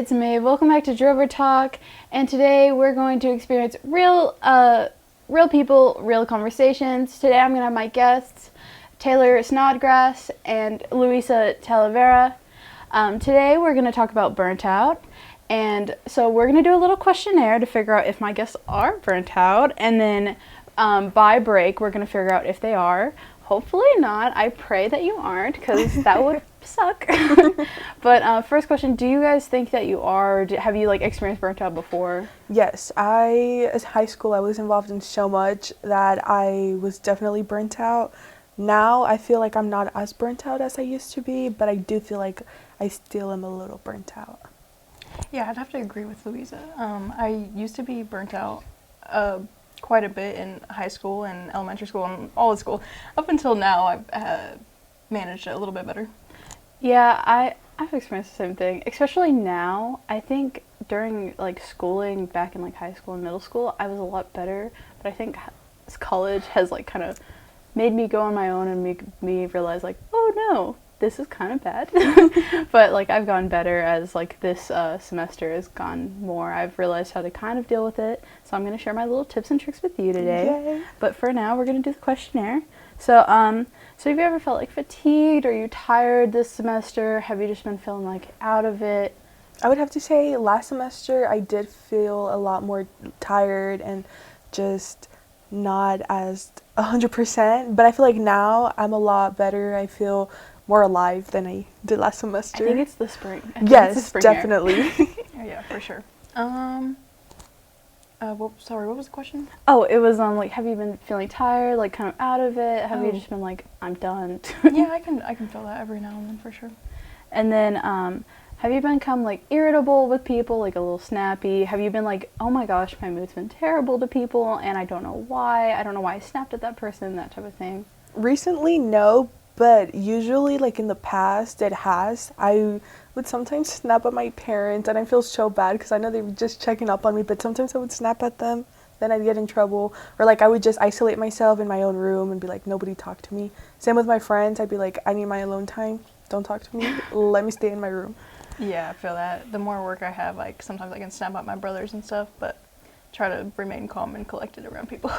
it's Maeve. Welcome back to Drover Talk, and today we're going to experience real people, real conversations. Today I'm going to have my guests, Taylor Snodgrass and Luisa Talavera. Today we're going to talk about burnt out, and so we're going to do a little questionnaire to figure out if my guests are burnt out, and then by break we're going to figure out if they are. Hopefully not. I pray that you aren't, because that would suck. But first question, do you guys think that you are? Have you experienced burnt out before? Yes, as high school, I was involved in so much that I was definitely burnt out. Now I feel like I'm not as burnt out as I used to be, but I do feel like I still am a little burnt out. Yeah, I'd have to agree with Luisa. I used to be burnt out quite a bit in high school and elementary school and all of school. Up until now, I've managed it a little bit better. Yeah, I've experienced the same thing, especially now. I think during schooling back in high school and middle school, I was a lot better, but I think college has kind of made me go on my own and make me realize oh no, this is kind of bad. But I've gotten better as this semester has gone more. I've realized how to kind of deal with it, so I'm going to share my little tips and tricks with you today. Yay. But for now, we're going to do the questionnaire. So have you ever felt fatigued? Are you tired this semester? Have you just been feeling out of it? I would have to say last semester I did feel a lot more tired and just not as 100%, but I feel now I'm a lot better. I feel more alive than I did last semester. I think it's the spring. Yes, definitely. Yeah, for sure. Sorry, what was the question? Oh, it was have you been feeling tired, kind of out of it? Have you just been I'm done? Yeah, I can feel that every now and then for sure. And then have you become irritable with people, a little snappy? Have you been oh my gosh, my mood's been terrible to people and I don't know why. I don't know why I snapped at that person, that type of thing? Recently, no, but usually in the past it has. I would sometimes snap at my parents and I feel so bad because I know they were just checking up on me, but sometimes I would snap at them, then I'd get in trouble. Or I would just isolate myself in my own room and be nobody talk to me. Same with my friends, I'd be I need my alone time, don't talk to me, let me stay in my room. Yeah, I feel that. The more work I have, sometimes I can snap at my brothers and stuff, but try to remain calm and collected around people.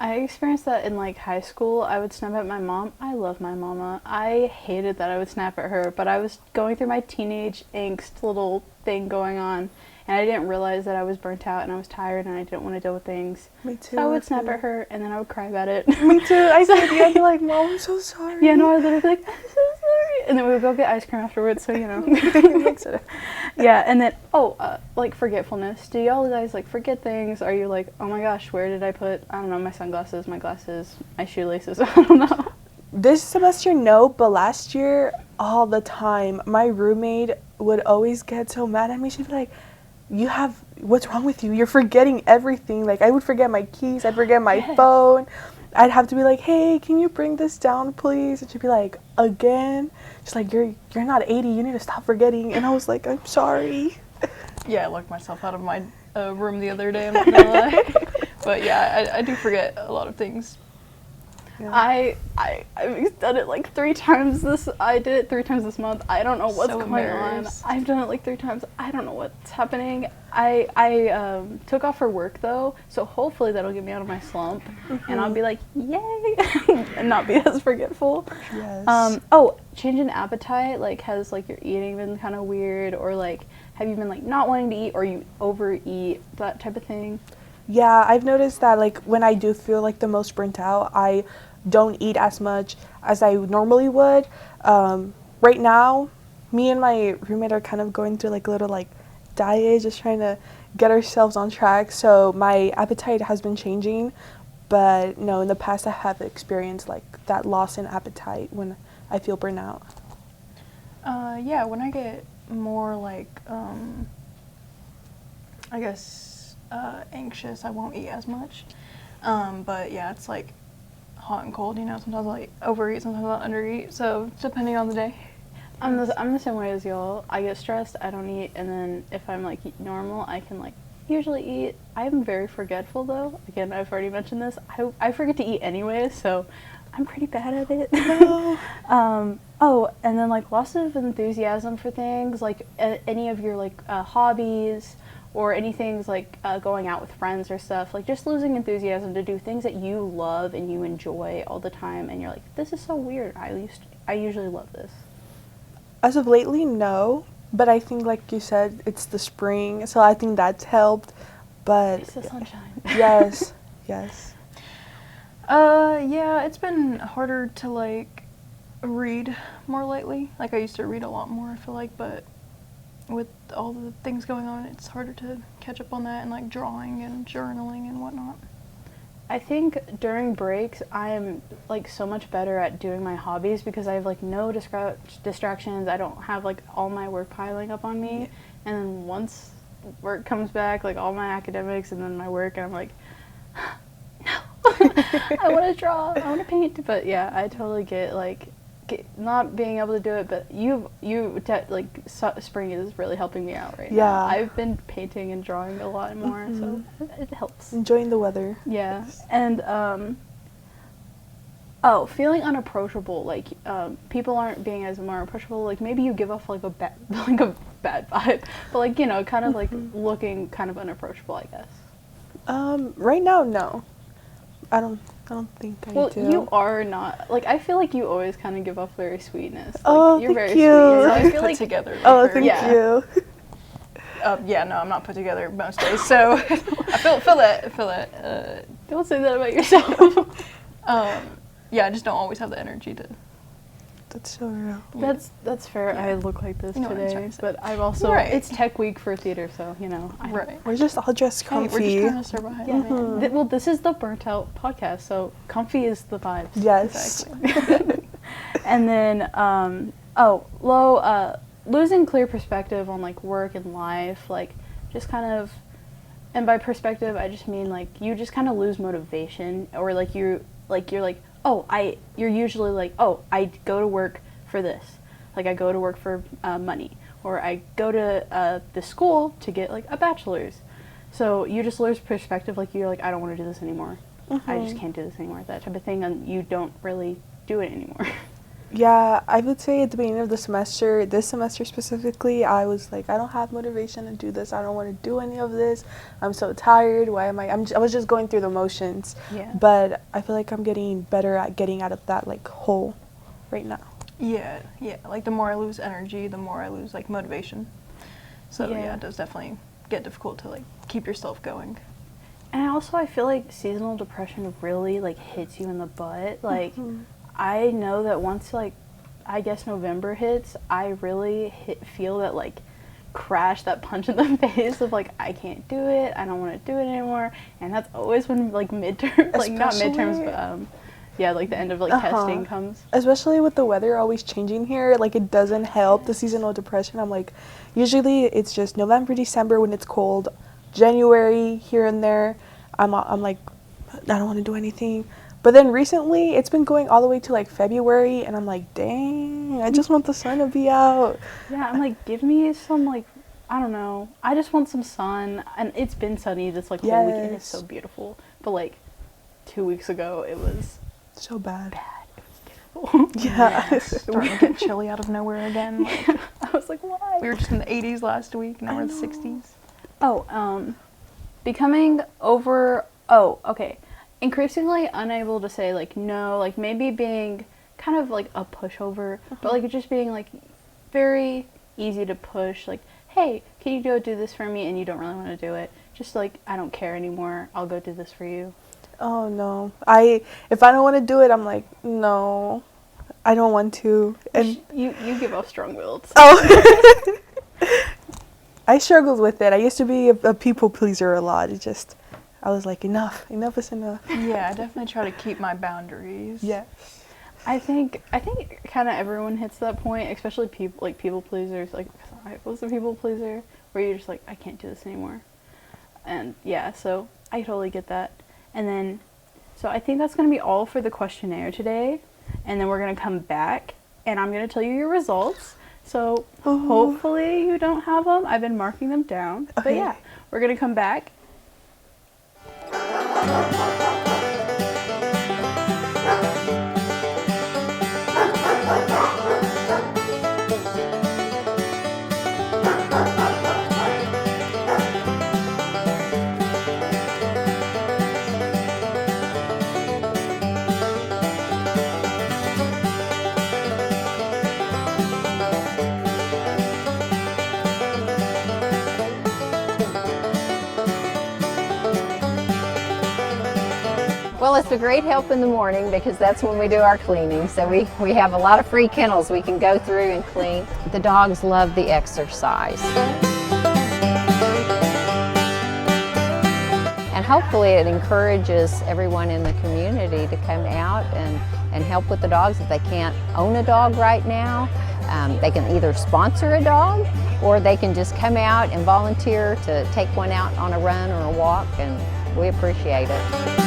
I experienced that in high school. I would snap at my mom. I love my mama. I hated that I would snap at her, but I was going through my teenage angst little thing going on, and I didn't realize that I was burnt out and I was tired and I didn't want to deal with things. Me too. So I would snap at her and then I would cry about it. Me too. I said, I'd be Mom, I'm so sorry. Yeah, no, I would literally be I'm so sorry. And then we would go get ice cream afterwards, so Yeah, and then, forgetfulness. Do y'all guys, forget things? Are you oh my gosh, where did I put, I don't know, my sunglasses, my glasses, my shoelaces, I don't know. This semester, no, but last year, all the time, my roommate would always get so mad at me. She'd be what's wrong with you? You're forgetting everything. I would forget my keys, I'd forget my phone. I'd have to be hey, can you bring this down, please? And she'd be again? She's you're not 80, you need to stop forgetting. And I was I'm sorry. Yeah, I locked myself out of my room the other day, I'm not gonna lie. But yeah, I do forget a lot of things. Yeah. I've done it 3 times I did it 3 times this month. I don't know what's going on. I've done it 3 times. I don't know what's happening. I took off for work though, so hopefully that'll get me out of my slump, and I'll be yay, and not be as forgetful. Yes. Change in appetite, has your eating been kind of weird, or have you been not wanting to eat, or you overeat, that type of thing? Yeah, I've noticed that when I do feel the most burnt out, I don't eat as much as I normally would. Right now, me and my roommate are kind of going through a little diet, just trying to get ourselves on track. So my appetite has been changing, but no, in the past I have experienced that loss in appetite when I feel burnout. Yeah, when I get more I guess anxious, I won't eat as much. But yeah, it's hot and cold, sometimes I overeat, sometimes I undereat, so depending on the day. I'm the same way as y'all. I get stressed, I don't eat, and then if I'm normal, I can usually eat. I'm very forgetful though. Again, I've already mentioned this. I forget to eat anyways, so I'm pretty bad at it. No. Oh, and then like loss of enthusiasm for things, like any of your like hobbies or anything like going out with friends or stuff, like just losing enthusiasm to do things that you love and you enjoy all the time, and you're like, this is so weird. I usually love this. As of lately, no. But I think, like you said, it's the spring, so I think that's helped. But It's the sunshine. yes, yes. Yeah, it's been harder to like read more lately. Like I used to read a lot more, I feel like, but with all the things going on, it's harder to catch up on that, and like drawing and journaling and whatnot. I think during breaks, I am like so much better at doing my hobbies because I have like no distractions. I don't have like all my work piling up on me. And then once work comes back, like all my academics and then my work, and I'm like, no, I want to draw, I want to paint. But yeah, I totally get not being able to do it. But spring is really helping me out right now. I've been painting and drawing a lot more, so it helps. Enjoying the weather. Yeah, and feeling unapproachable. Like people aren't being as more approachable. Like maybe you give off like a bad vibe, but like kind of like looking kind of unapproachable, I guess. Right now, no. I don't think I do. Well, you are not. Like I feel like you always kind of give off very sweetness. Like, Oh, you're thank very you. sweet. So I Put feel like together. Oh, like, thank Yeah. you. Yeah, no, I'm not put together most days, so I feel that. don't say that about yourself. Yeah, I just don't always have the energy to. That's so real. That's fair. Yeah. I look like this You know what I'm today, trying to say. but I've also Right. it's tech week for theater, so Right. We're just all dressed Hey, comfy. we're just trying to survive. Yeah, man. Well, this is the Burnt Out podcast, so comfy is the vibes. Yes. Exactly. And then, losing clear perspective on like work and life, like just kind of, and by perspective, I just mean like you just kind of lose motivation, or like you're like, you're usually like, oh, I go to work for this, like I go to work for money, or I go to the school to get like a bachelor's. So you just lose perspective, like you're like, I don't want to do this anymore. I just can't do this anymore, that type of thing, and you don't really do it anymore. Yeah, I would say at the beginning of the semester, this semester specifically, I was like, I don't have motivation to do this. I don't want to do any of this. I'm so tired. Why am I? I was just going through the motions. Yeah. But I feel like I'm getting better at getting out of that like hole right now. Yeah. Like the more I lose energy, the more I lose like motivation. So yeah, it does definitely get difficult to like keep yourself going. And also, I feel like seasonal depression really like hits you in the butt. Like, I know that once like, I guess November hits, I really feel that like crash, that punch in the face of like, I can't do it. I don't want to do it anymore. And that's always when like midterms, like not midterms, but yeah, like the end of like testing comes. Especially with the weather always changing here, like it doesn't help the seasonal depression. I'm like, usually it's just November, December when it's cold. January here and there, I'm like, I don't want to do anything. But then recently, it's been going all the way to like February, and I'm like, dang, I just want the sun to be out. Yeah, I'm like, give me some like, I don't know. I just want some sun, and it's been sunny this like whole week, and it's so beautiful. But like 2 weeks ago, it was so bad. It was terrible. Yeah. It's starting to get chilly out of nowhere again. Like, I was like, why? we were just in the 80s last week, now we're in the 60s. Becoming increasingly unable to say like no, like maybe being kind of like a pushover, but like just being like very easy to push, like, hey, can you go do this for me, and you don't really want to do it, just like, I don't care anymore, I'll go do this for you. Oh no, if I don't want to do it, I'm like, no, I don't want to. And you give off strong-willed. oh, I struggled with it. I used to be a people pleaser a lot. It just, I was like, enough is enough. Yeah, I definitely try to keep my boundaries. Yes. I think kind of everyone hits that point, especially people pleasers. Like, I was a people pleaser, where you're just like, I can't do this anymore. And yeah, so I totally get that. And then, so I think that's going to be all for the questionnaire today. And then we're going to come back, and I'm going to tell you your results. So hopefully you don't have them. I've been marking them down. Okay. But yeah, we're going to come back. Well, it's a great help in the morning because that's when we do our cleaning. So we have a lot of free kennels we can go through and clean. The dogs love the exercise. And hopefully it encourages everyone in the community to come out and help with the dogs if they can't own a dog right now. They can either sponsor a dog or they can just come out and volunteer to take one out on a run or a walk, and we appreciate it.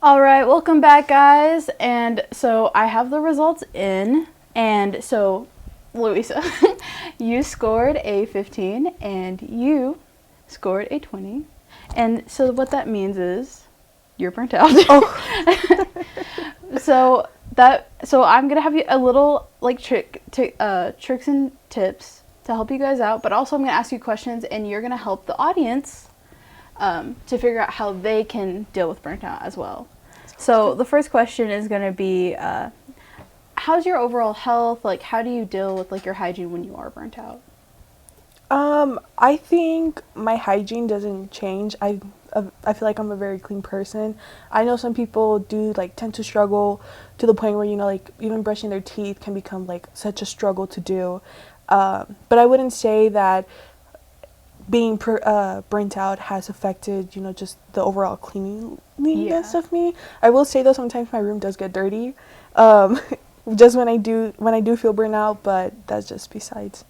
All right, welcome back, guys. And so I have the results in. And so, Luisa, you scored a 15 and you scored a 20. And so what that means is you're burnt out. Oh. so I'm gonna have you a little like tricks and tips to help you guys out, but also I'm gonna ask you questions and you're gonna help the audience to figure out how they can deal with burnt out as well. So the first question is going to be, how's your overall health? Like, how do you deal with like your hygiene when you are burnt out? I think my hygiene doesn't change. I feel like I'm a very clean person. I know some people do like tend to struggle to the point where, you know, like even brushing their teeth can become like such a struggle to do. But I wouldn't say that being burnt out has affected, you know, just the overall cleanliness of me. I will say though, sometimes my room does get dirty, just when I do feel burnt out, but that's just besides.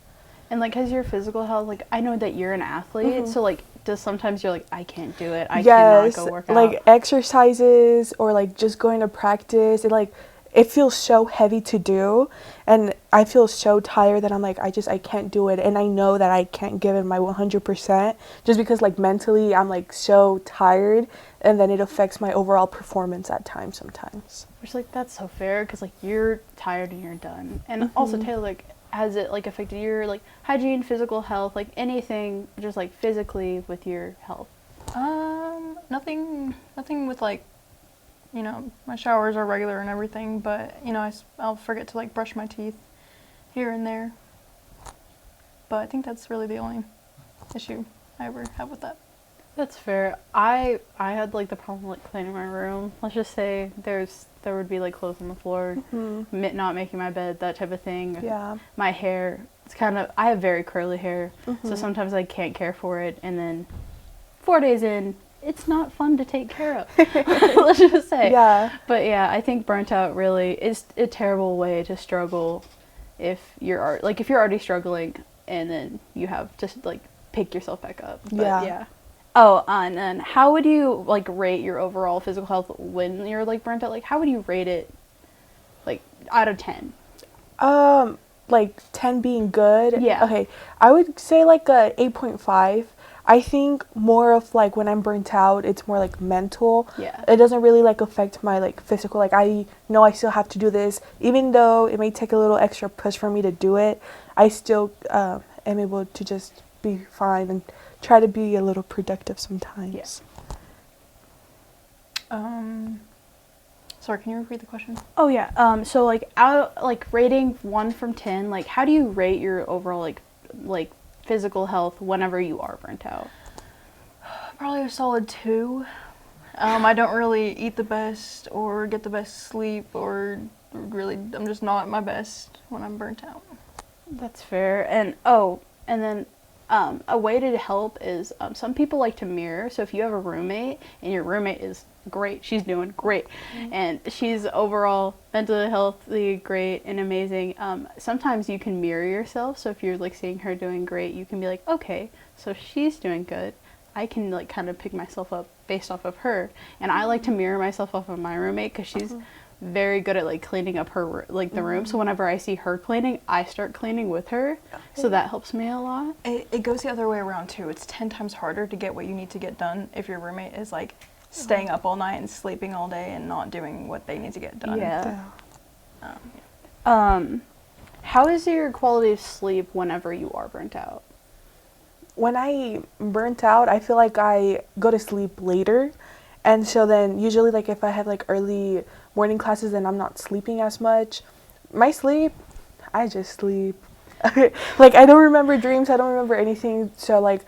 And like, has your physical health, like, I know that you're an athlete, so like, does sometimes you're like, I can't do it, I cannot go work out. Like exercises or like just going to practice, it feels so heavy to do, and I feel so tired that I'm like, I can't do it, and I know that I can't give it my 100% just because like mentally I'm like so tired, and then it affects my overall performance at times sometimes. Which like, that's so fair, because like you're tired and you're done. And also, Taylor, like, has it like affected your like hygiene, physical health, like anything just like physically with your health? Nothing with like, you know, my showers are regular and everything, but, you know, I'll forget to, like, brush my teeth here and there. But I think that's really the only issue I ever have with that. That's fair. I had, like, the problem, like, cleaning my room. Let's just say there would be, like, clothes on the floor, not making my bed, that type of thing. Yeah. My hair, it's kind of, I have very curly hair, so sometimes I can't care for it, and then 4 days in, it's not fun to take care of. Let's just say. Yeah. But yeah, I think burnt out really is a terrible way to struggle if you're already struggling and then you have to like pick yourself back up. But yeah. Oh, and then how would you like rate your overall physical health when you're like burnt out? Like, how would you rate it, like, out of 10? Like 10 being good. Yeah. Okay, I would say like a 8.5. I think more of like when I'm burnt out, it's more like mental. Yeah. It doesn't really like affect my like physical. Like I know I still have to do this, even though it may take a little extra push for me to do it. I still am able to just be fine and try to be a little productive sometimes. Yes. Sorry, can you repeat the question? Oh yeah. So like rating 1 from 10, like how do you rate your overall like physical health whenever you are burnt out? Probably a solid 2. I don't really eat the best or get the best sleep, or really I'm just not at my best when I'm burnt out. That's fair. And then a way to help is some people like to mirror. So if you have a roommate and your roommate is great, she's doing great, and she's overall mentally healthy, great and amazing, sometimes you can mirror yourself. So if you're like seeing her doing great, you can be like, okay, so she's doing good, I can like kind of pick myself up based off of her. And I like to mirror myself off of my roommate because she's very good at like cleaning up her like the room. So whenever I see her cleaning, I start cleaning with her. So that helps me a lot. It goes the other way around too. It's 10 times harder to get what you need to get done if your roommate is like staying up all night and sleeping all day and not doing what they need to get done. Yeah. How is your quality of sleep whenever you are burnt out? when I burnt out, I feel like I go to sleep later. And so then usually like if I have like early morning classes and I'm not sleeping as much, my sleep, I just sleep. Like I don't remember dreams, I don't remember anything. So like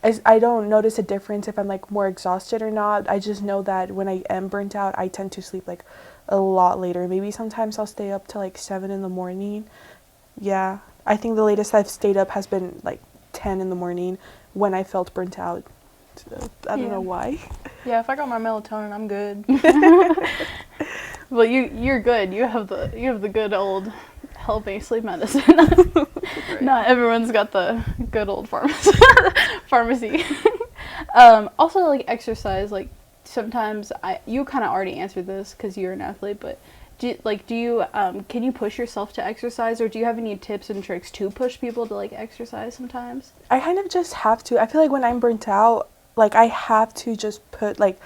I don't notice a difference if I'm like more exhausted or not. I just know that when I am burnt out, I tend to sleep like a lot later. Maybe sometimes I'll stay up till like 7 in the morning. Yeah, I think the latest I've stayed up has been like 10 in the morning when I felt burnt out. So, I don't know why. Yeah, if I got my melatonin, I'm good. Well, you're good. You have the good old helping sleep medicine. Right. Not everyone's got the good old pharmacy. Also, like exercise. Like sometimes you kind of already answered this because you're an athlete, but can you push yourself to exercise, or do you have any tips and tricks to push people to like exercise sometimes? I kind of just have to. I feel like when I'm burnt out, like I have to just put like,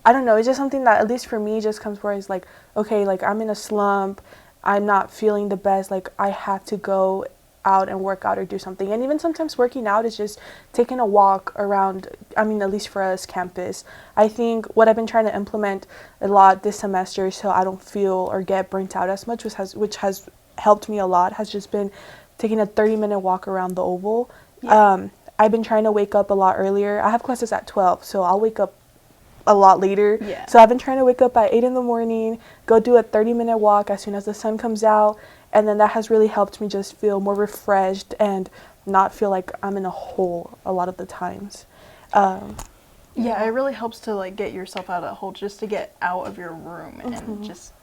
I don't know, it's just something that at least for me just comes where it's like, okay, like I'm in a slump, I'm not feeling the best, like I have to go out and work out or do something. And even sometimes working out is just taking a walk around, I mean, at least for us, campus. I think what I've been trying to implement a lot this semester so I don't feel or get burnt out as much, which has helped me a lot, has just been taking a 30-minute walk around the oval. Yeah. I've been trying to wake up a lot earlier. I have classes at 12, so I'll wake up a lot later. Yeah. So I've been trying to wake up at 8 in the morning, go do a 30-minute walk as soon as the sun comes out, and then that has really helped me just feel more refreshed and not feel like I'm in a hole a lot of the times. Yeah, it really helps to like get yourself out of that hole, just to get out of your room and just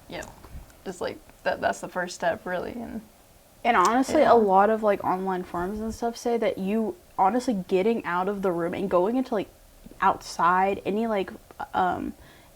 like that's the first step really. And honestly, a lot of like online forums and stuff say that you honestly getting out of the room and going into like outside, any like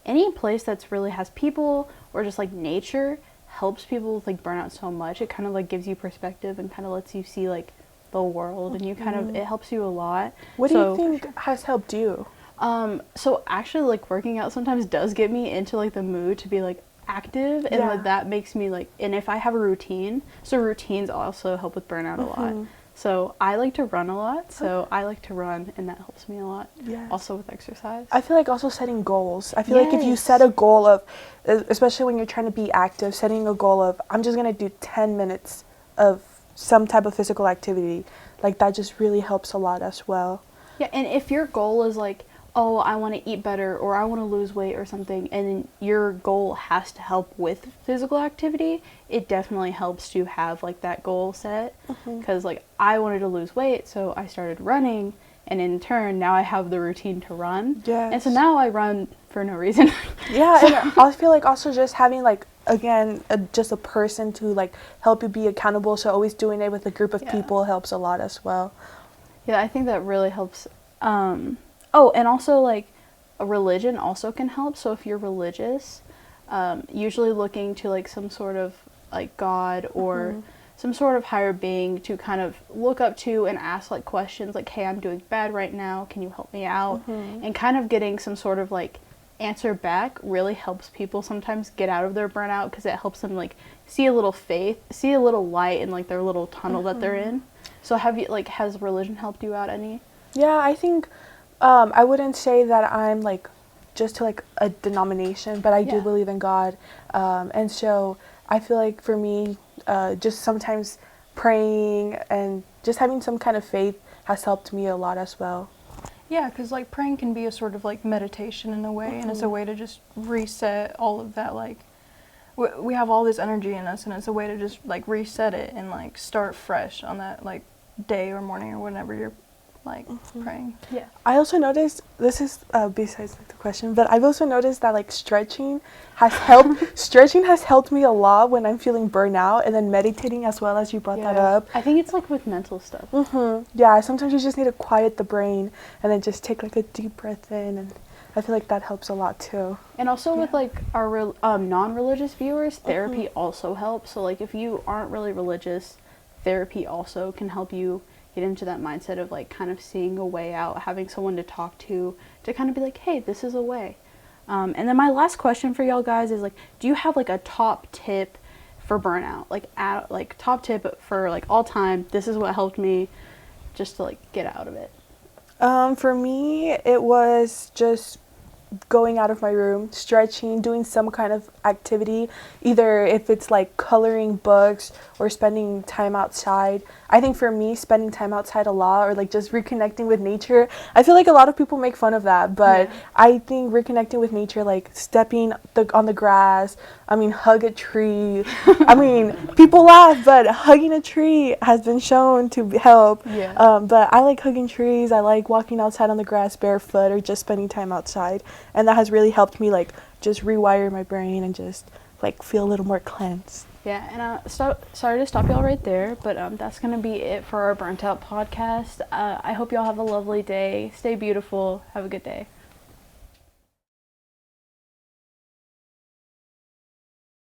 any place that's really has people or just like nature helps people with like burnout so much. It kind of like gives you perspective and kind of lets you see like the world, and you kind of, it helps you a lot. What do you think has helped you? So actually like working out sometimes does get me into like the mood to be like active, and like that makes me like, and if I have a routine, so routines also help with burnout a lot. So I like to run a lot, so I like to run, and that helps me a lot. Also with exercise. I feel like also setting goals. I feel like if you set a goal of, especially when you're trying to be active, setting a goal of, I'm just going to do 10 minutes of some type of physical activity, like that just really helps a lot as well. Yeah, and if your goal is like, oh, I want to eat better, or I want to lose weight or something, and your goal has to help with physical activity, it definitely helps to have like that goal set. Because like I wanted to lose weight, so I started running, and in turn now I have the routine to run. And so now I run for no reason. And I feel like also just having like, again, just a person to like help you be accountable, so always doing it with a group of people helps a lot as well. Yeah, I think that really helps. Oh, and also like a religion also can help. So if you're religious, usually looking to like some sort of like God or some sort of higher being to kind of look up to and ask like questions like, hey, I'm doing bad right now, can you help me out? And kind of getting some sort of like answer back really helps people sometimes get out of their burnout, because it helps them like see a little faith, see a little light in like their little tunnel that they're in. So have you like, has religion helped you out any? Yeah, I think I wouldn't say that I'm like just to like a denomination, but I do believe in God. And so I feel like for me, just sometimes praying and just having some kind of faith has helped me a lot as well. Yeah, because like praying can be a sort of like meditation in a way, and it's a way to just reset all of that. Like we have all this energy in us, and it's a way to just like reset it and like start fresh on that like day or morning or whenever you're like praying. Yeah. I also noticed, this is besides like the question, but I've also noticed that like stretching has helped me a lot when I'm feeling burnout, and then meditating as well, as you brought that up. I think it's like with mental stuff. Yeah, sometimes you just need to quiet the brain and then just take like a deep breath in, and I feel like that helps a lot too. And also with like our non-religious viewers, therapy also helps. So like if you aren't really religious, therapy also can help you get into that mindset of like kind of seeing a way out, having someone to talk to kind of be like, hey, this is a way. And then my last question for y'all guys is like, do you have like a top tip for burnout? Like top tip for like all time, this is what helped me just to like get out of it. For me, it was just going out of my room, stretching, doing some kind of activity, either if it's like coloring books or spending time outside. I think for me, spending time outside a lot or like just reconnecting with nature, I feel like a lot of people make fun of that, but Yeah. I think reconnecting with nature, like stepping on the grass, I mean, hug a tree. I mean, people laugh, but hugging a tree has been shown to help. Yeah. But I like hugging trees. I like walking outside on the grass barefoot or just spending time outside. And that has really helped me like just rewire my brain and just like feel a little more cleansed. Yeah, and sorry to stop y'all right there, but that's going to be it for our Burnt Out podcast. I hope y'all have a lovely day. Stay beautiful. Have a good day.